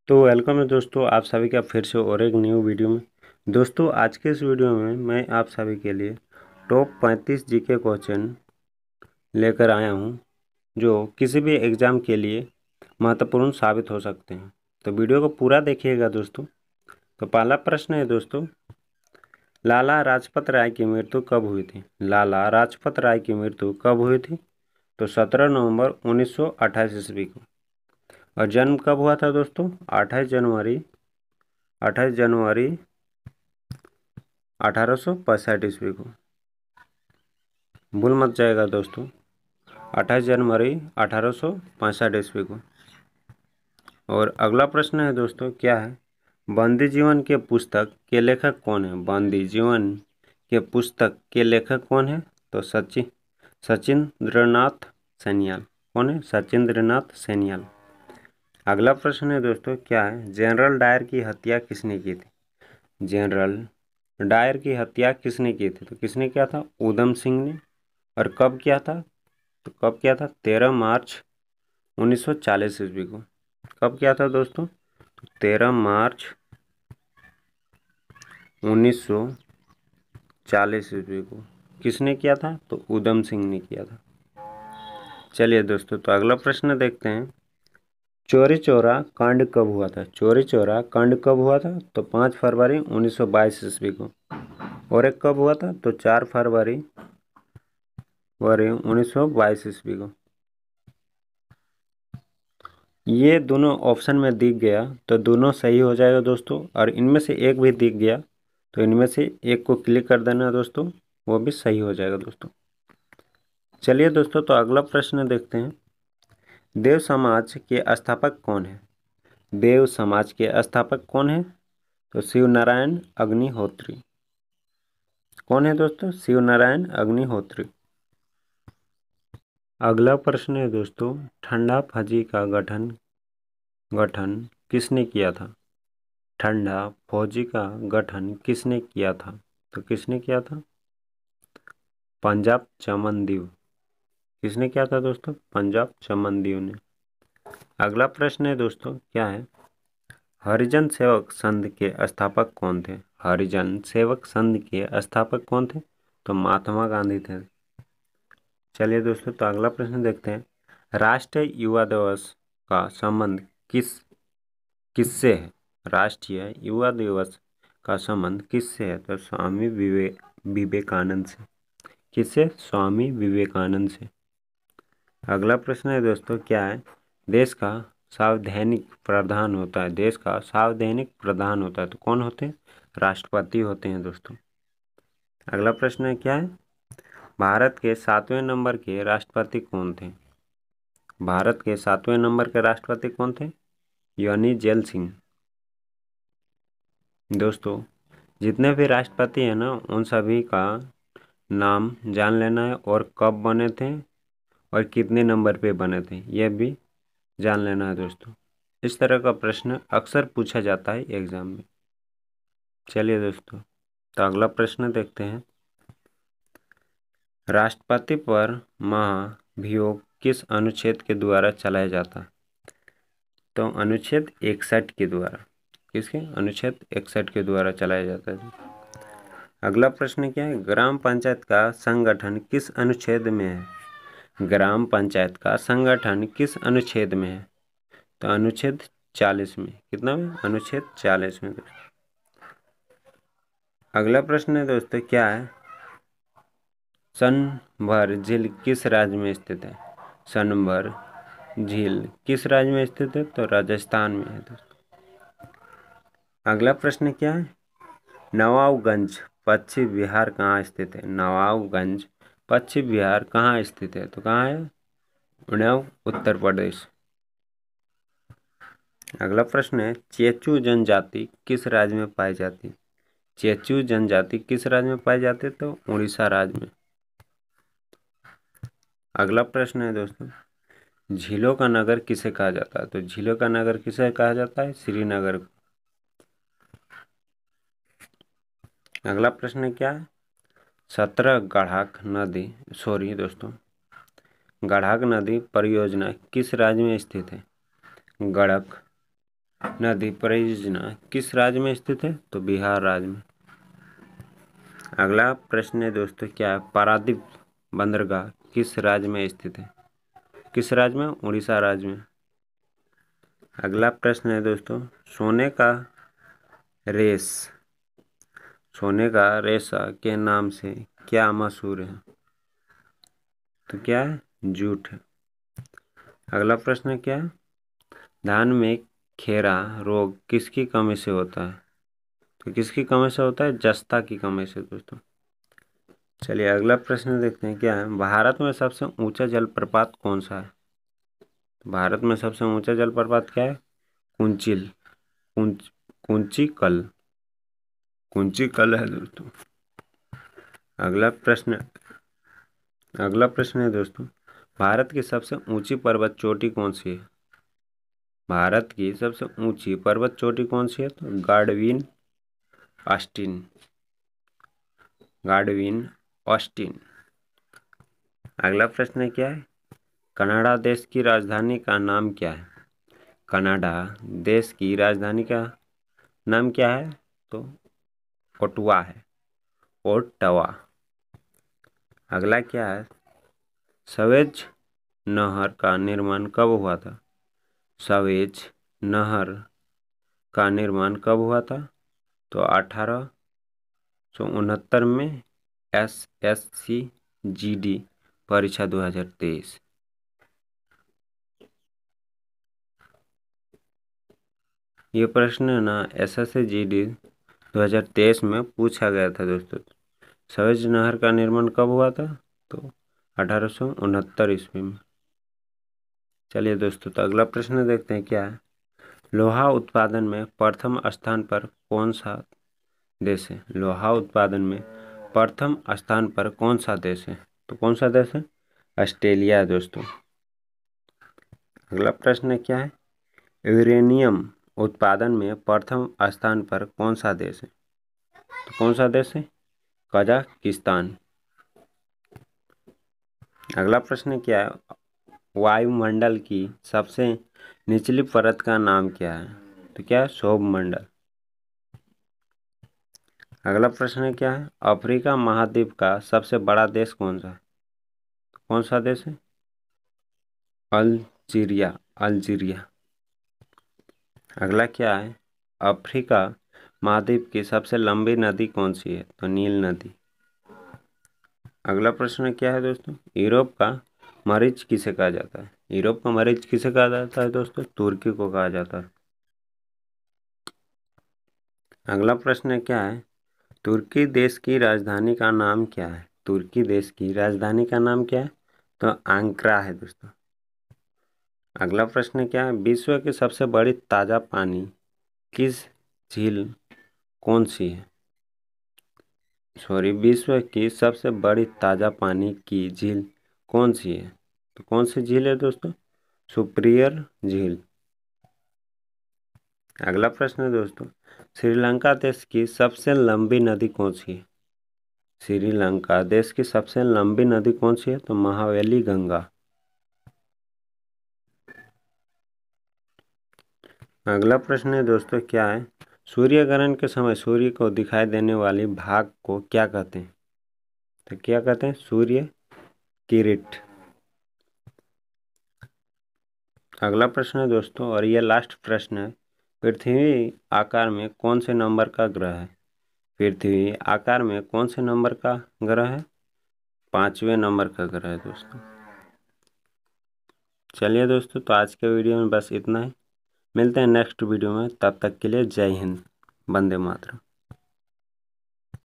तो वेलकम है दोस्तों, आप सभी का फिर से और एक न्यू वीडियो में। दोस्तों, आज के इस वीडियो में मैं आप सभी के लिए टॉप 35 जीके क्वेश्चन लेकर आया हूं, जो किसी भी एग्ज़ाम के लिए महत्वपूर्ण साबित हो सकते हैं। तो वीडियो को पूरा देखिएगा दोस्तों। तो पहला प्रश्न है दोस्तों, लाला लाजपत राय की मृत्यु कब हुई थी? लाला लाजपत राय की मृत्यु कब हुई थी? तो 17 नवंबर 1928 ईस्वी को। और जन्म कब हुआ था दोस्तों? 28 जनवरी 1865 ईस्वी को। भूल मत जाएगा दोस्तों, 28 जनवरी 1865 ईस्वी को। और अगला प्रश्न है दोस्तों, क्या है? बंदी जीवन के पुस्तक के लेखक कौन है? बंदी जीवन के पुस्तक के लेखक कौन है? तो सचिंद्रनाथ सैनियाल। कौन है? सचिंद्रनाथ सैनियाल। अगला प्रश्न है दोस्तों, क्या है? जनरल डायर की हत्या किसने की थी? जनरल डायर की हत्या किसने की थी? तो किसने किया था? उधम सिंह ने। और कब किया था? तो कब किया था? 13 मार्च 1940 ईस्वी को। कब किया था दोस्तों? 13 मार्च 1940 ईस्वी को। किसने किया था? तो उधम सिंह ने किया था। चलिए दोस्तों, तो अगला प्रश्न देखते हैं। चौरी चौरा कांड कब हुआ था? चौरी चौरा कांड कब हुआ था? तो 5 फरवरी 1922 ईस्वी को। और एक कब हुआ था? तो 4 फरवरी 1922 ईस्वी को। ये दोनों ऑप्शन में दिख गया तो दोनों सही हो जाएगा दोस्तों, और इनमें से एक भी दिख गया तो इनमें से एक को क्लिक कर देना दोस्तों, वो भी सही हो जाएगा दोस्तों। चलिए दोस्तों, तो अगला प्रश्न देखते हैं। देव समाज के स्थापक कौन है? देव समाज के स्थापक कौन है? तो शिव नारायण अग्निहोत्री। कौन है दोस्तों? शिव नारायण अग्निहोत्री। अगला प्रश्न है दोस्तों, ठंडा फौजी का गठन गठन किसने किया था? ठंडा फौजी का गठन किसने किया था? तो किसने किया था? पंजाब चमन दीव। किसने किया था दोस्तों? पंजाब चमन दीव ने। अगला प्रश्न है दोस्तों, क्या है? हरिजन सेवक संघ के स्थापक कौन थे? हरिजन सेवक संघ के स्थापक कौन थे? तो महात्मा गांधी थे। चलिए दोस्तों, तो अगला प्रश्न देखते हैं। राष्ट्रीय युवा दिवस का संबंध किससे है? राष्ट्रीय युवा दिवस का संबंध किससे है? तो स्वामी विवेकानंद से। किससे? स्वामी विवेकानंद से। अगला प्रश्न है दोस्तों, क्या है? देश का संवैधानिक प्रधान होता है। देश का संवैधानिक प्रधान होता है तो कौन होते हैं? राष्ट्रपति होते हैं दोस्तों। अगला प्रश्न है, क्या है? भारत के 7वें नंबर के राष्ट्रपति कौन थे? भारत के 7वें नंबर के राष्ट्रपति कौन थे? योनी जेल सिंह। दोस्तों, जितने भी राष्ट्रपति हैं ना, उन सभी का नाम जान लेना है, और कब बने थे और कितने नंबर पे बने थे यह भी जान लेना है दोस्तों। इस तरह का प्रश्न अक्सर पूछा जाता है एग्जाम में। चलिए दोस्तों, तो अगला प्रश्न देखते हैं। राष्ट्रपति पर महाभियोग किस अनुच्छेद के द्वारा चलाया जाता? तो अनुच्छेद 61 के द्वारा। किसके? अनुच्छेद 61 के द्वारा चलाया जाता है। अगला प्रश्न क्या है? ग्राम पंचायत का संगठन किस अनुच्छेद में है? ग्राम पंचायत का संगठन किस अनुच्छेद में है? तो अनुच्छेद 40 में। कितना में? अनुच्छेद 40 में। अगला प्रश्न है दोस्तों, क्या है? सनभर झील किस राज्य में स्थित है? सनभर झील किस राज्य में स्थित है? तो राजस्थान में है दोस्तों। अगला प्रश्न क्या है? नवाबगंज पश्चिम बिहार कहाँ स्थित है? नवाबगंज पश्चिम बिहार कहाँ स्थित है? तो कहाँ है? उन्नाव, उत्तर प्रदेश। अगला प्रश्न है, चेचू जनजाति किस राज्य में पाई जाती है? चेचू जनजाति किस राज्य में पाई जाती है? तो उड़ीसा राज्य में। अगला प्रश्न है दोस्तों, झीलों का नगर किसे कहा जाता है? तो झीलों का नगर किसे कहा जाता है? श्रीनगर को। अगला प्रश्न क्या है? 17 गढ़ाक नदी परियोजना किस राज्य में स्थित है? गढ़क नदी परियोजना किस राज्य में स्थित है? तो बिहार राज्य में। अगला प्रश्न है दोस्तों, क्या है? पारादीप बंदरगाह किस राज्य में स्थित है? किस राज्य में? उड़ीसा राज्य में। अगला प्रश्न है दोस्तों, रेस सोने का रेशा के नाम से क्या मशहूर है? तो क्या है? जूट है। अगला प्रश्न क्या है? धान में खेरा रोग किसकी कमी से होता है? तो किसकी कमी से होता है? जस्ता की कमी से दोस्तों। चलिए अगला प्रश्न देखते हैं, क्या है? भारत में सबसे ऊंचा जलप्रपात कौन सा है? तो भारत में सबसे ऊंचा जलप्रपात क्या है? कुंचिल कुंच कुंचिकल कुंचिकल है दोस्तों। अगला प्रश्न है दोस्तों, भारत की सबसे ऊंची पर्वत चोटी कौन सी है? भारत की सबसे ऊंची पर्वत चोटी कौन सी है? तो गार्डविन ऑस्टिन। अगला प्रश्न क्या है? कनाडा देश की राजधानी का नाम क्या है? कनाडा देश की राजधानी का नाम क्या है? तो ओटावा है, ओटावा। अगला क्या है? सवेज नहर का निर्माण कब हुआ था? सवेज नहर का निर्माण कब हुआ था? तो 1869 में। SSCGD परीक्षा 2023। ये प्रश्न है ना, SSCGD 2023 में पूछा गया था दोस्तों। सवेज नहर का निर्माण कब हुआ था? तो 1869 ईस्वी में। चलिए दोस्तों, तो अगला प्रश्न देखते हैं, क्या है? लोहा उत्पादन में प्रथम स्थान पर कौन सा देश है? लोहा उत्पादन में प्रथम स्थान पर कौन सा देश है? तो कौन सा देश है? ऑस्ट्रेलिया है दोस्तों। अगला प्रश्न क्या है? यूरेनियम उत्पादन में प्रथम स्थान पर कौन सा देश है? तो कौन सा देश है? कजाकिस्तान। अगला प्रश्न क्या है? वायुमंडल की सबसे निचली परत का नाम क्या है? तो क्या है? सौरमंडल। अगला प्रश्न क्या है? अफ्रीका महाद्वीप का सबसे बड़ा देश कौन सा है? कौन सा देश है? अल्जीरिया। अगला क्या है? अफ्रीका महाद्वीप की सबसे लंबी नदी कौन सी है? तो नील नदी। अगला प्रश्न क्या है दोस्तों? यूरोप का मरीच किसे कहा जाता है? यूरोप का मरीच किसे कहा जाता है दोस्तों? तुर्की को कहा जाता है। अगला प्रश्न क्या है? तुर्की देश की राजधानी का नाम क्या है? तुर्की देश की राजधानी का नाम क्या है? तो आंकरा है दोस्तों। अगला प्रश्न क्या है? विश्व की सबसे बड़ी ताजा पानी किस झील कौन सी है? विश्व की सबसे बड़ी ताजा पानी की झील कौन सी है? तो कौन सी झील है दोस्तों? सुपिरियर झील। अगला प्रश्न है दोस्तों, श्रीलंका देश की सबसे लंबी नदी कौन सी है? श्रीलंका देश की सबसे लंबी नदी कौन सी है? तो महावेली गंगा। अगला प्रश्न है दोस्तों, क्या है? सूर्य ग्रहण के समय सूर्य को दिखाई देने वाली भाग को क्या कहते हैं? तो क्या कहते हैं? सूर्य किरीट। अगला प्रश्न है दोस्तों, और ये लास्ट प्रश्न है, पृथ्वी आकार में कौन से नंबर का ग्रह है? पृथ्वी आकार में कौन से नंबर का ग्रह है? 5वें नंबर का ग्रह है दोस्तों। चलिए दोस्तों, तो आज के वीडियो में बस इतना ही। मिलते हैं नेक्स्ट वीडियो में, तब तक के लिए जय हिंद, वंदे मातरम।